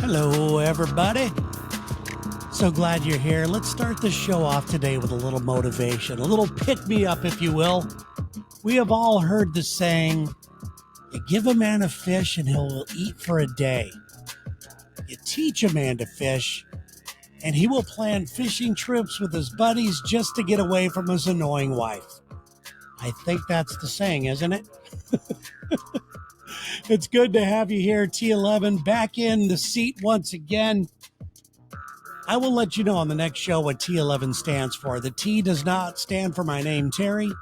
Hello, everybody. So glad you're here. Let's start the show off today with a little motivation, a little pick me up, if you will. We have all heard the saying, you give a man a fish and he'll eat for a day. You teach a man to fish and he will plan fishing trips with his buddies just to get away from his annoying wife. I think that's the saying, isn't it? It's good to have you here, T11, back in the seat once again. I will let you know on the next show what T11 stands for. The T does not stand for my name, Terry.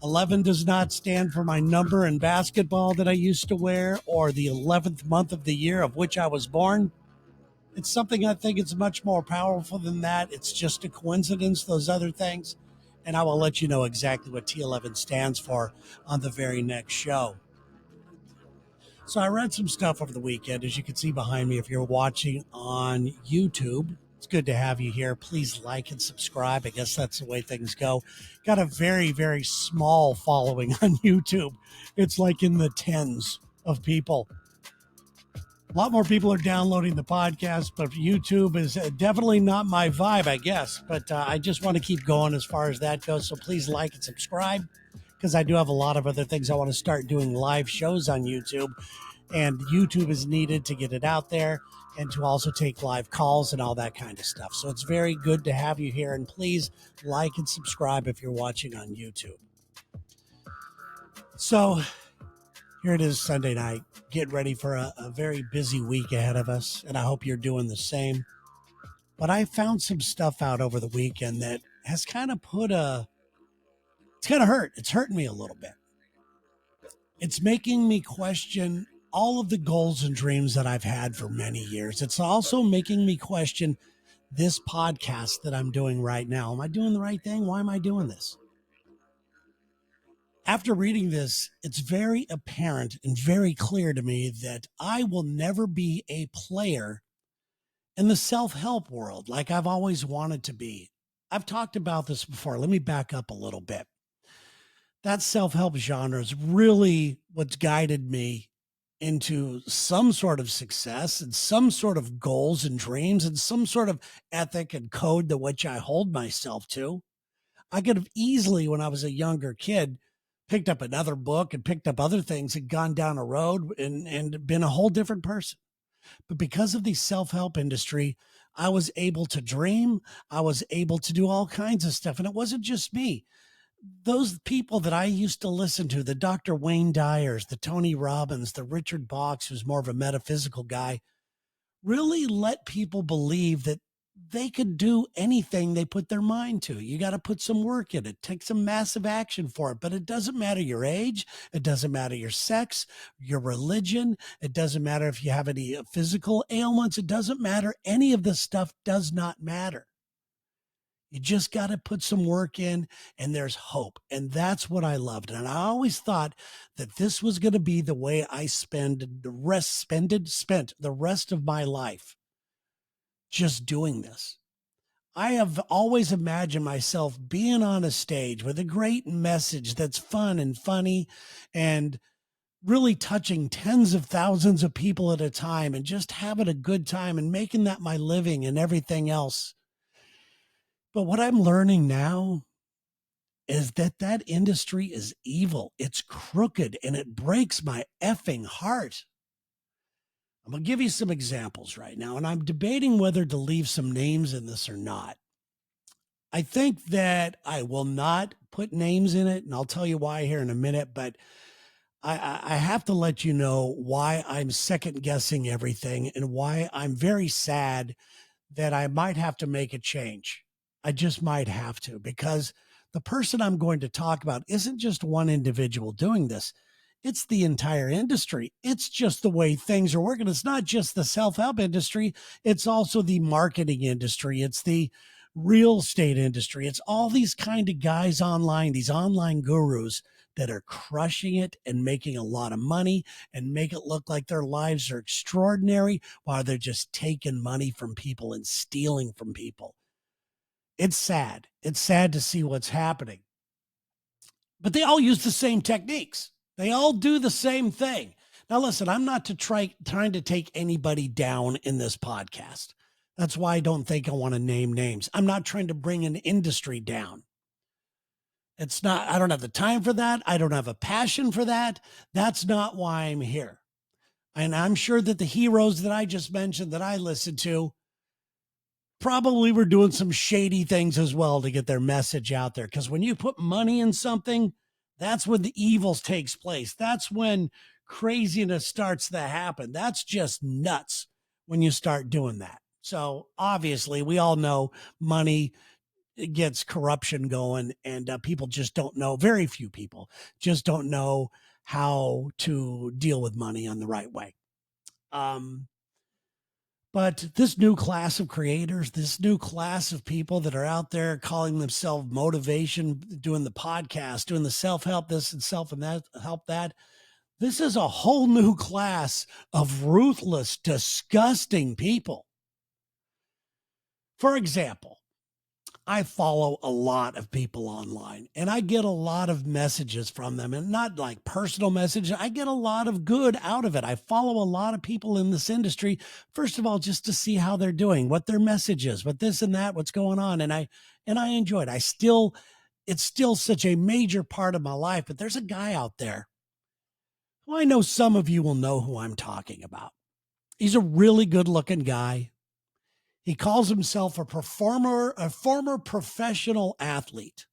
11 does not stand for my number in basketball that I used to wear or the 11th month of the year of which I was born. It's something I think is much more powerful than that. It's just a coincidence, those other things. And I will let you know exactly what T11 stands for on the very next show. So I read some stuff over the weekend, as you can see behind me if you're watching on YouTube. It's good to have you here. Please like and subscribe. I guess that's the way things go. Got a very, very small following on YouTube. It's like in the tens of people. A lot more people are downloading the podcast, but YouTube is definitely not my vibe, I guess. But I just want to keep going as far as that goes. So please like and subscribe, because I do have a lot of other things. I want to start doing live shows on YouTube, and YouTube is needed to get it out there and to also take live calls and all that kind of stuff. So it's very good to have you here, and please like and subscribe if you're watching on YouTube. So here it is, Sunday night. Get ready for a very busy week ahead of us, and I hope you're doing the same. But I found some stuff out over the weekend that has kind of it's kind of hurt. It's hurting me a little bit. It's making me question all of the goals and dreams that I've had for many years. It's also making me question this podcast that I'm doing right now. Am I doing the right thing? Why am I doing this? After reading this, it's very apparent and very clear to me that I will never be a player in the self-help world like I've always wanted to be. I've talked about this before. Let me back up a little bit. That self-help genre is really what's guided me into some sort of success and some sort of goals and dreams and some sort of ethic and code to which I hold myself to. I could have easily, when I was a younger kid, picked up another book and picked up other things and gone down a road and been a whole different person. But because of the self-help industry, I was able to dream. I was able to do all kinds of stuff. And it wasn't just me. Those people that I used to listen to, the Dr. Wayne Dyers, the Tony Robbins, the Richard Bachs, who's more of a metaphysical guy, really let people believe that they could do anything they put their mind to. You got to put some work in it, take some massive action for it. But it doesn't matter your age. It doesn't matter your sex, your religion. It doesn't matter if you have any physical ailments. It doesn't matter. Any of this stuff does not matter. You just got to put some work in, and there's hope. And that's what I loved. And I always thought that this was going to be the way I spent the rest of my life, just doing this. I have always imagined myself being on a stage with a great message that's fun and funny and really touching tens of thousands of people at a time and just having a good time and making that my living and everything else. But what I'm learning now is that industry is evil. It's crooked, and it breaks my effing heart. I'm going to give you some examples right now, and I'm debating whether to leave some names in this or not. I think that I will not put names in it, and I'll tell you why here in a minute, but I have to let you know why I'm second guessing everything and why I'm very sad that I might have to make a change. I just might have to, because the person I'm going to talk about isn't just one individual doing this. It's the entire industry. It's just the way things are working. It's not just the self-help industry. It's also the marketing industry. It's the real estate industry. It's all these kind of guys online, these online gurus that are crushing it and making a lot of money and make it look like their lives are extraordinary while they're just taking money from people and stealing from people. It's sad. It's sad to see what's happening. But they all use the same techniques. They all do the same thing. Now, listen, I'm not trying to take anybody down in this podcast. That's why I don't think I want to name names. I'm not trying to bring an industry down. It's not, I don't have the time for that. I don't have a passion for that. That's not why I'm here. And I'm sure that the heroes that I just mentioned that I listened to probably were doing some shady things as well to get their message out there. Because when you put money in something, that's when the evils takes place. That's when craziness starts to happen. That's just nuts when you start doing that. So obviously, we all know money gets corruption going, and people just don't know. Very few people just don't know how to deal with money on the right way. But this new class of creators, this new class of people that are out there calling themselves motivation, doing the podcast, doing the self-help this and self and that help that. This is a whole new class of ruthless, disgusting people. For example, I follow a lot of people online and I get a lot of messages from them, and not like personal messages. I get a lot of good out of it. I follow a lot of people in this industry, first of all, just to see how they're doing, what their message is, what this and that, what's going on. And I enjoy it. It's still such a major part of my life, but there's a guy out there who I know some of you will know who I'm talking about. He's a really good looking guy. He calls himself a former professional athlete.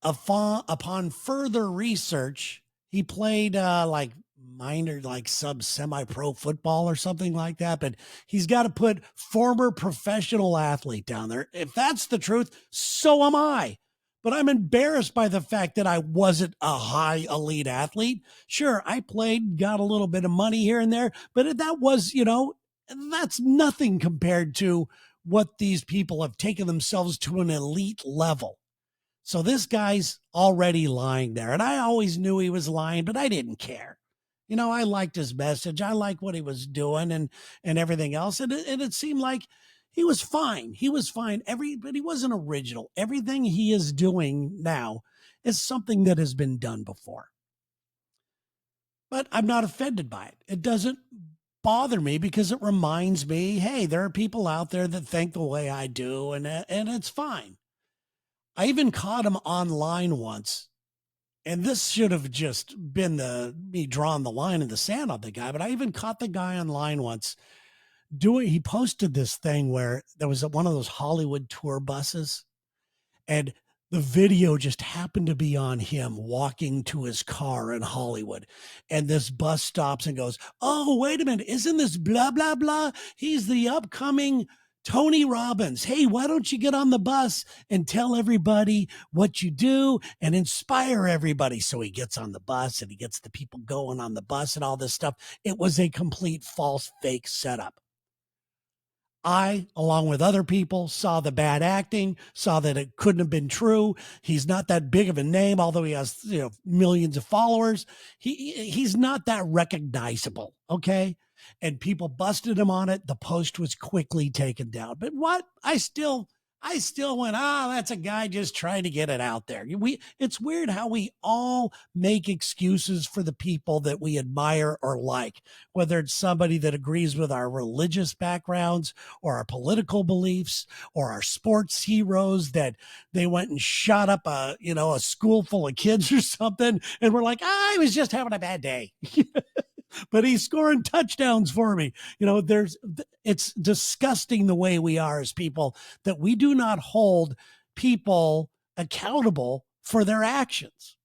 Upon further research, he played like minor, like semi-pro football or something like that. But he's got to put former professional athlete down there. If that's the truth, so am I. But I'm embarrassed by the fact that I wasn't a high elite athlete. Sure, I played, got a little bit of money here and there, but that was, that's nothing compared to what these people have taken themselves to an elite level. So this guy's already lying there. And I always knew he was lying, but I didn't care. I liked his message. I liked what he was doing and everything else. And it seemed like he was fine. He was fine. But he wasn't original. Everything he is doing now is something that has been done before. But I'm not offended by it. It doesn't bother me because it reminds me, hey, there are people out there that think the way I do, and it's fine. I even caught him online once, and this should have just been me drawing the line in the sand on the guy, but I even caught the guy online once he posted this thing where there was one of those Hollywood tour buses, and the video just happened to be on him walking to his car in Hollywood. And this bus stops and goes, oh, wait a minute. Isn't this blah, blah, blah? He's the upcoming Tony Robbins. Hey, why don't you get on the bus and tell everybody what you do and inspire everybody? So he gets on the bus and he gets the people going on the bus and all this stuff. It was a complete false fake setup. I, along with other people, saw the bad acting, saw that it couldn't have been true. He's not that big of a name, although he has millions of followers. He's not that recognizable, okay? And people busted him on it. The post was quickly taken down. But what? I still went, that's a guy just trying to get it out there. It's weird how we all make excuses for the people that we admire or like, whether it's somebody that agrees with our religious backgrounds or our political beliefs or our sports heroes that they went and shot up a school full of kids or something. And we're like, I was just having a bad day. But he's scoring touchdowns for me. It's disgusting the way we are as people, that we do not hold people accountable for their actions.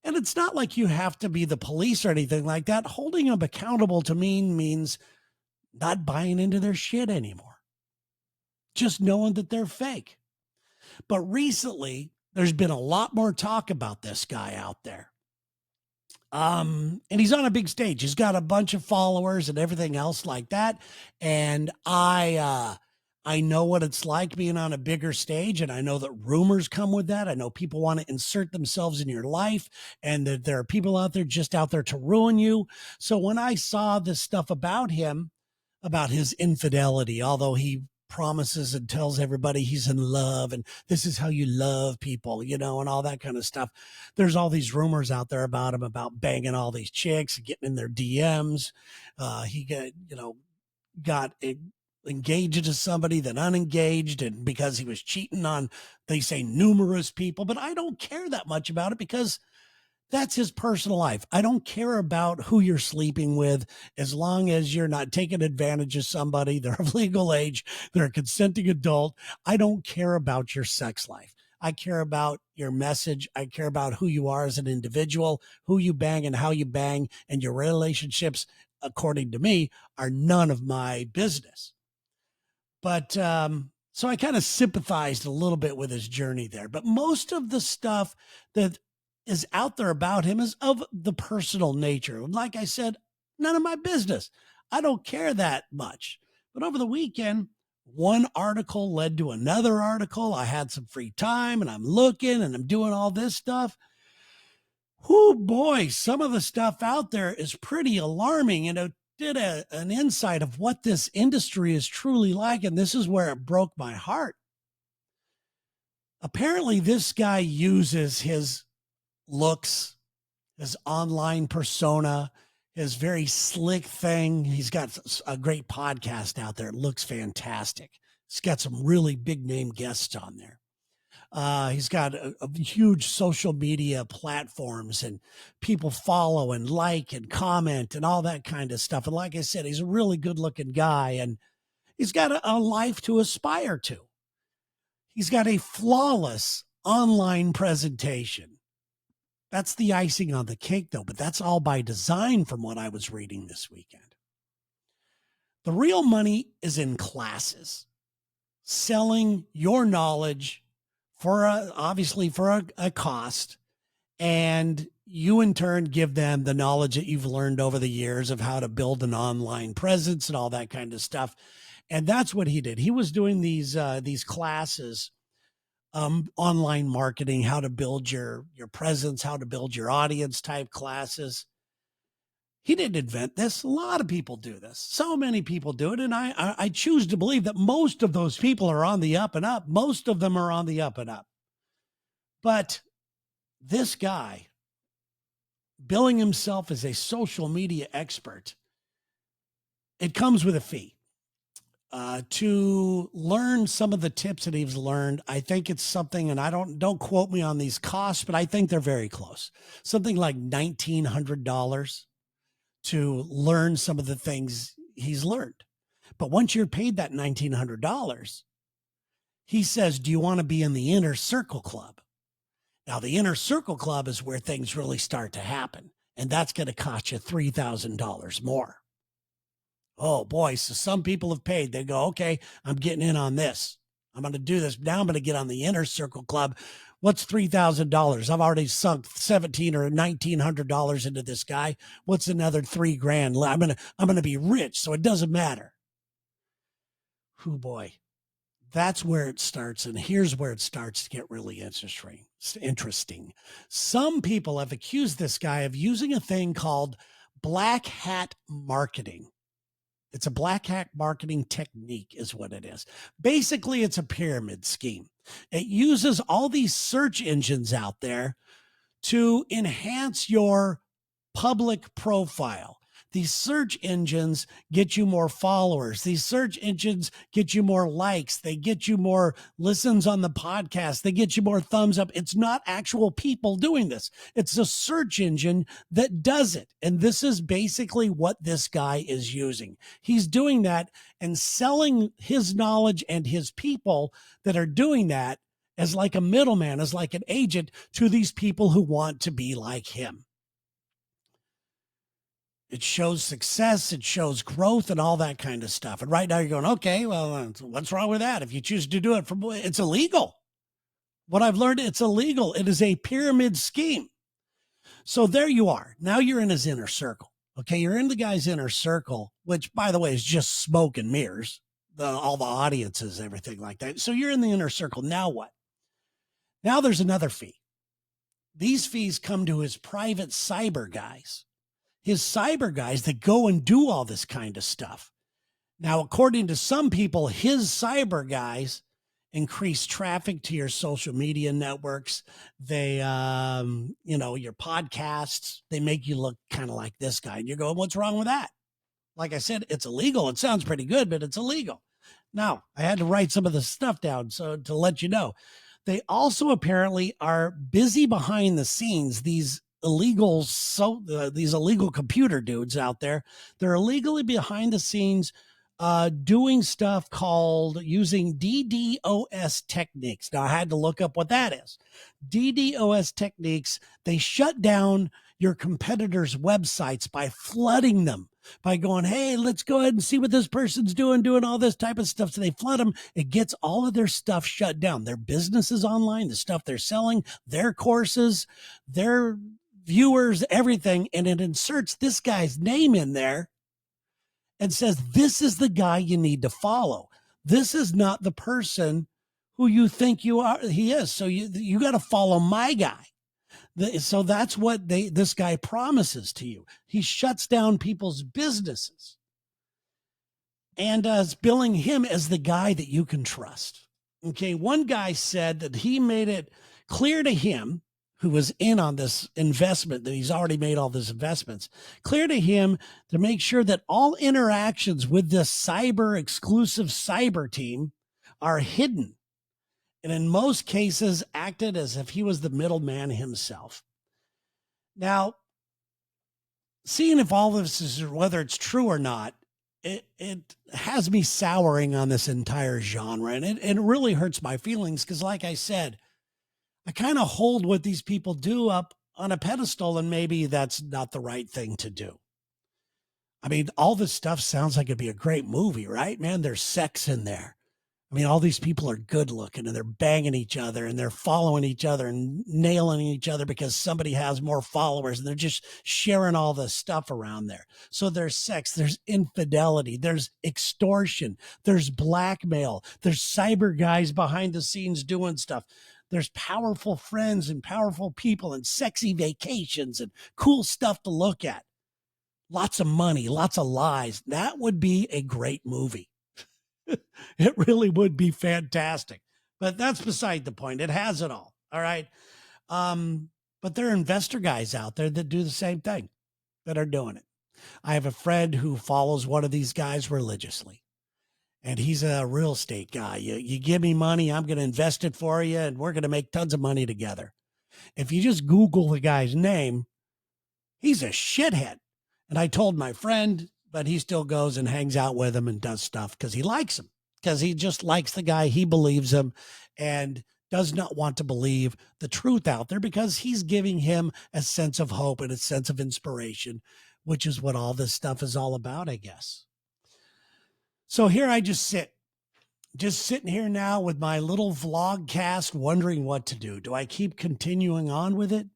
And it's not like you have to be the police or anything like that. Holding them accountable to me means not buying into their shit anymore. Just knowing that they're fake. But recently, there's been a lot more talk about this guy out there. And he's on a big stage. He's got a bunch of followers and everything else like that. And I know what it's like being on a bigger stage, and I know that rumors come with that. I know people want to insert themselves in your life, and that there are people out there just out there to ruin you. So when I saw this stuff about him, about his infidelity, although he promises and tells everybody he's in love and this is how you love people, and all that kind of stuff. There's all these rumors out there about him about banging all these chicks and getting in their DMs. He got engaged to somebody, then unengaged, and because he was cheating on, they say, numerous people. But I don't care that much about it because that's his personal life. I don't care about who you're sleeping with as long as you're not taking advantage of somebody. They're of legal age. They're a consenting adult. I don't care about your sex life. I care about your message. I care about who you are as an individual, who you bang and how you bang, and your relationships, according to me, are none of my business. But so I kind of sympathized a little bit with his journey there. But most of the stuff that is out there about him is of the personal nature. Like I said, none of my business. I don't care that much. But over the weekend, one article led to another article. I had some free time and I'm looking and I'm doing all this stuff. Oh boy, some of the stuff out there is pretty alarming. And it did an insight of what this industry is truly like. And this is where it broke my heart. Apparently, this guy uses his looks, his online persona, his very slick thing. He's got a great podcast out there. It looks fantastic. He's got some really big name guests on there. He's got a huge social media platforms and people follow and like and comment and all that kind of stuff. And like I said, he's a really good looking guy and he's got a life to aspire to. He's got a flawless online presentation. That's the icing on the cake though, but that's all by design from what I was reading this weekend. The real money is in classes, selling your knowledge for a cost, and you in turn give them the knowledge that you've learned over the years of how to build an online presence and all that kind of stuff. And that's what he did. He was doing these classes, online marketing, how to build your presence, how to build your audience type classes. He didn't invent this. A lot of people do this. So many people do it. And I choose to believe that most of those people are on the up and up. Most of them are on the up and up. But this guy, billing himself as a social media expert, it comes with a fee. To learn some of the tips that he's learned, I think it's something, and I don't quote me on these costs, but I think they're very close. Something like $1,900 to learn some of the things he's learned. But once you're paid that $1,900, he says, do you want to be in the inner circle club? Now, the inner circle club is where things really start to happen. And that's going to cost you $3,000 more. Oh boy. So some people have paid. They go, okay, I'm getting in on this. I'm going to do this. Now I'm going to get on the inner circle club. What's $3,000? I've already sunk $1,700 or $1,900 into this guy. What's another $3,000? I'm going to be rich. So it doesn't matter. Oh boy. That's where it starts. And here's where it starts to get really interesting. Some people have accused this guy of using a thing called black hat marketing. It's a black hat marketing technique is what it is. Basically, it's a pyramid scheme. It uses all these search engines out there to enhance your public profile. These search engines get you more followers. These search engines get you more likes. They get you more listens on the podcast. They get you more thumbs up. It's not actual people doing this. It's a search engine that does it. And this is basically what this guy is using. He's doing that and selling his knowledge and his people that are doing that as like a middleman, as like an agent to these people who want to be like him. It shows success, it shows growth and all that kind of stuff. And right now you're going, okay, well, what's wrong with that? If you choose to do it, it's illegal. What I've learned, it's illegal. It is a pyramid scheme. So there you are. Now you're in his inner circle. Okay, you're in the guy's inner circle, which, by the way, is just smoke and mirrors, all the audiences, everything like that. So you're in the inner circle. Now what? Now there's another fee. These fees come to his private cyber guys. His cyber guys that go and do all this kind of stuff. Now, according to some people, his cyber guys increase traffic to your social media networks. They, your podcasts, they make you look kind of like this guy. And you're going, what's wrong with that? Like I said, it's illegal. It sounds pretty good, but it's illegal. Now, I had to write some of the stuff down so to let you know. They also apparently are busy behind the scenes. These illegal computer dudes out there, they're illegally behind the scenes doing stuff called using DDoS techniques. Now, I had to look up what that is. DDoS techniques, they shut down your competitors' websites by flooding them, by going, hey, let's go ahead and see what this person's doing all this type of stuff. So they flood them. It gets all of their stuff shut down. Their businesses online, the stuff they're selling, their courses, their viewers, everything. And it inserts this guy's name in there and says, this is the guy you need to follow. This is not the person who you think he is. So you got to follow my guy. So that's what this guy promises to you. He shuts down people's businesses and is billing him as the guy that you can trust. Okay, one guy said that he made it clear to him, who was in on this investment, that he's already made all these investments, clear to him to make sure that all interactions with this exclusive cyber team are hidden. And in most cases, acted as if he was the middleman himself. Now, seeing if all this is, whether it's true or not, it has me souring on this entire genre. And it really hurts my feelings because, like I said, I kind of hold what these people do up on a pedestal, and maybe that's not the right thing to do. I mean, all this stuff sounds like it'd be a great movie, right, man? There's sex in there. I mean, all these people are good looking and they're banging each other and they're following each other and nailing each other because somebody has more followers, and they're just sharing all this stuff around there. So there's sex, there's infidelity, there's extortion, there's blackmail, there's cyber guys behind the scenes doing stuff. There's powerful friends and powerful people and sexy vacations and cool stuff to look at. Lots of money, lots of lies. That would be a great movie. It really would be fantastic, but that's beside the point. It has it all. All right. But there are investor guys out there that do the same thing, that are doing it. I have a friend who follows one of these guys religiously, and he's a real estate guy. You give me money, I'm going to invest it for you, and we're going to make tons of money together. If you just Google the guy's name, he's a shithead. And I told my friend, but he still goes and hangs out with him and does stuff because he likes him, because he just likes the guy. He believes him and does not want to believe the truth out there because he's giving him a sense of hope and a sense of inspiration, which is what all this stuff is all about, I guess. So here I just sitting here now with my little vlog cast, wondering what to do. Do I keep continuing on with it?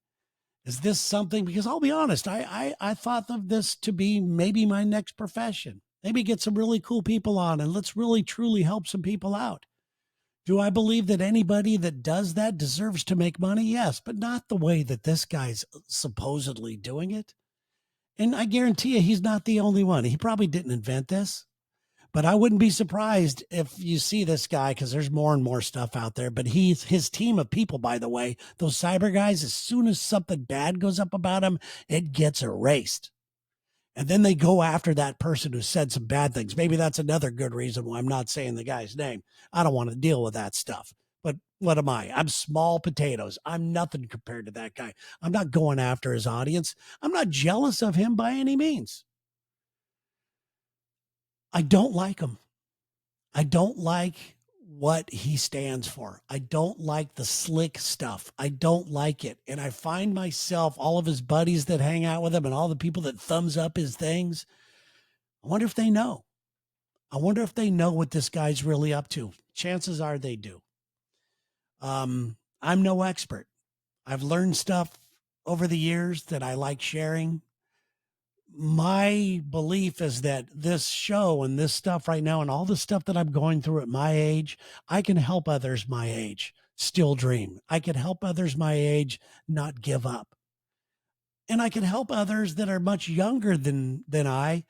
Is this something, because I'll be honest, I thought of this to be maybe my next profession. Maybe get some really cool people on and let's really truly help some people out. Do I believe that anybody that does that deserves to make money? Yes, but not the way that this guy's supposedly doing it. And I guarantee you, he's not the only one. He probably didn't invent this. But I wouldn't be surprised if you see this guy, because there's more and more stuff out there. But his team of people, by the way, those cyber guys, as soon as something bad goes up about him, it gets erased. And then they go after that person who said some bad things. Maybe that's another good reason why I'm not saying the guy's name. I don't want to deal with that stuff. But what am I? I'm small potatoes. I'm nothing compared to that guy. I'm not going after his audience. I'm not jealous of him by any means. I don't like him. I don't like what he stands for. I don't like the slick stuff. I don't like it. And I find myself, all of his buddies that hang out with him and all the people that thumbs up his things, I wonder if they know. I wonder if they know what this guy's really up to. Chances are they do. I'm no expert. I've learned stuff over the years that I like sharing. My belief is that this show and this stuff right now and all the stuff that I'm going through at my age, I can help others my age still dream. I can help others my age not give up. And I can help others that are much younger than I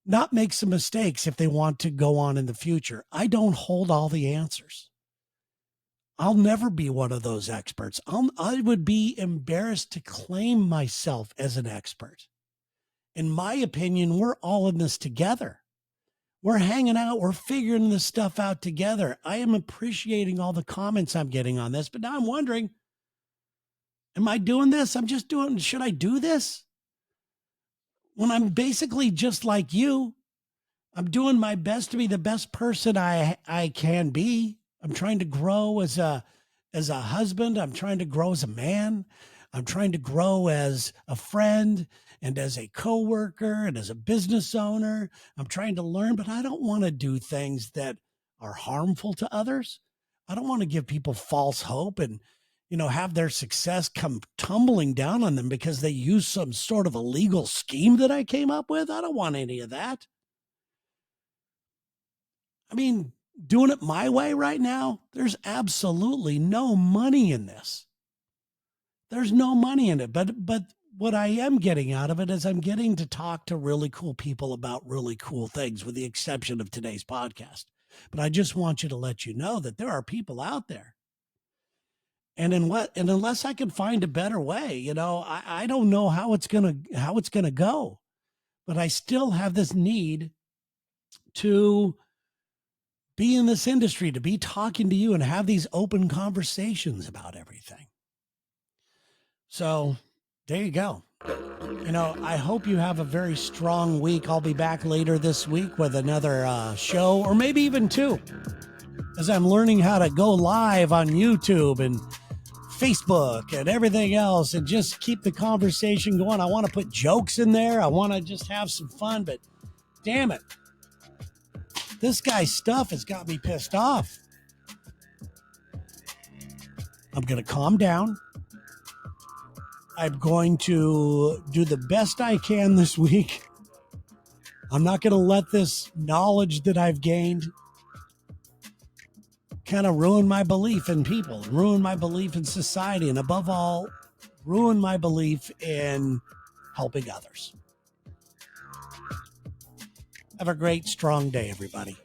not make some mistakes if they want to go on in the future. I don't hold all the answers. I'll never be one of those experts. I would be embarrassed to claim myself as an expert. In my opinion, we're all in this together. We're hanging out. We're figuring this stuff out together. I am appreciating all the comments I'm getting on this, but now I'm wondering, am I doing this? Should I do this? When I'm basically just like you, I'm doing my best to be the best person I can be. I'm trying to grow as a husband. I'm trying to grow as a man. I'm trying to grow as a friend and as a coworker and as a business owner. I'm trying to learn, but I don't want to do things that are harmful to others. I don't want to give people false hope and, have their success come tumbling down on them because they use some sort of illegal scheme that I came up with. I don't want any of that. I mean, doing it my way right now, there's absolutely no money in this. There's no money in it. But what I am getting out of it is I'm getting to talk to really cool people about really cool things, with the exception of today's podcast. But I just want you to let you know that there are people out there. And unless I can find a better way, I don't know how it's gonna go. But I still have this need to be in this industry, to be talking to you and have these open conversations about everything. So there you go. I hope you have a very strong week. I'll be back later this week with another show, or maybe even two, as I'm learning how to go live on YouTube and Facebook and everything else and just keep the conversation going. I want to put jokes in there. I want to just have some fun, but damn it, this guy's stuff has got me pissed off. I'm going to calm down. I'm going to do the best I can this week. I'm not going to let this knowledge that I've gained kind of ruin my belief in people, ruin my belief in society, and above all, ruin my belief in helping others. Have a great, strong day, everybody.